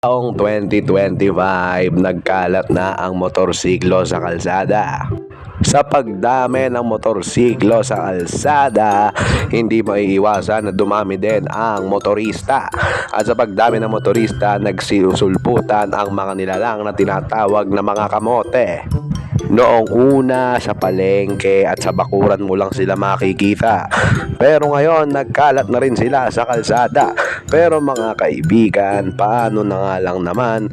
Taong 2025, nagkalat na ang motorsiklo sa kalsada. Sa pagdami ng motorsiklo sa kalsada, hindi maiiwasan na dumami din ang motorista. At sa pagdami ng motorista, nagsisulputan ang mga nilalang na tinatawag na mga kamote. Noong una sa palengke at sa bakuran mo lang sila makikita. Pero ngayon nagkalat na rin sila sa kalsada. Pero mga kaibigan, paano na nga lang naman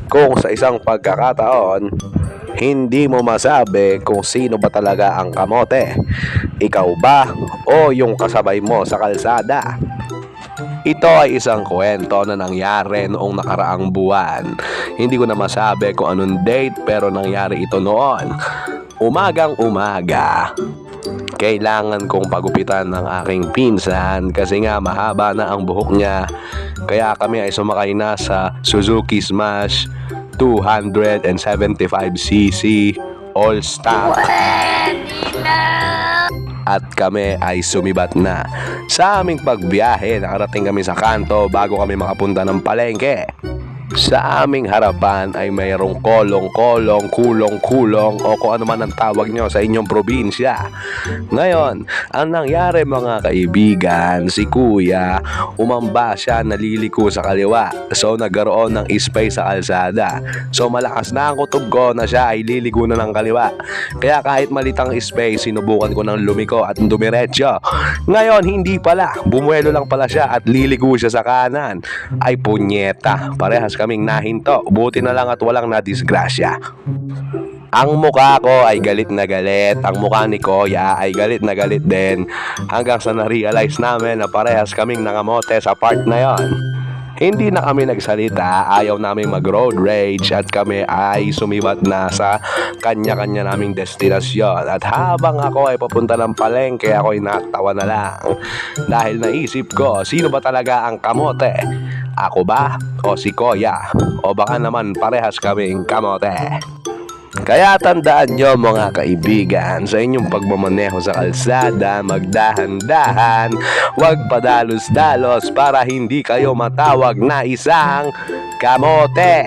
kung sa isang pagkakataon hindi mo masabi kung sino ba talaga ang kamote? Ikaw ba o yung kasabay mo sa kalsada? Ito ay isang kwento na nangyari noong nakaraang buwan. Hindi ko na masabi kung anong date pero nangyari ito noon. Umagang umaga. Kailangan kong pagupitan ng aking pinsan kasi nga mahaba na ang buhok niya. Kaya kami ay sumakay na sa Suzuki Smash 275cc All Stock. At kami ay sumibat na. Sa aming pagbiyahe, nakarating kami sa kanto bago kami makapunta ng palengke. Sa aming harapan ay mayroong kolong-kolong, kulong-kulong o kung ano man ang tawag nyo sa inyong probinsya. Ngayon, ang nangyari mga kaibigan, si kuya, umamba siya, naliliko sa kaliwa. So nagkaroon ng space sa kalsada. So malakas na ang kutob ko na siya ay liliko na ng kaliwa. Kaya kahit malitang space, sinubukan ko ng lumiko at dumiretso. Ngayon, hindi pala. Bumuelo lang pala siya at liliko siya sa kanan. Ay punyeta, parehas kaming nahinto. Buti na lang at walang nadisgrasya. Ang mukha ko ay galit na galit. Ang mukha ni Kuya ay galit na galit din. Hanggang sa na-realize namin na parehas kaming nangamote sa part na yon. Hindi na kami nagsalita, ayaw namin mag-road rage at kami ay sumibat na sa kanya-kanya naming destinasyon. At habang ako ay papunta ng palengke, ako ay natawa na lang. Dahil naisip ko, sino ba talaga ang kamote? Ako ba? O si Kuya? O baka naman parehas kaming kamote? Kaya tandaan nyo mga kaibigan, sa inyong pagmamaneho sa kalsada, magdahan-dahan, huwag padalos-dalos para hindi kayo matawag na isang kamote.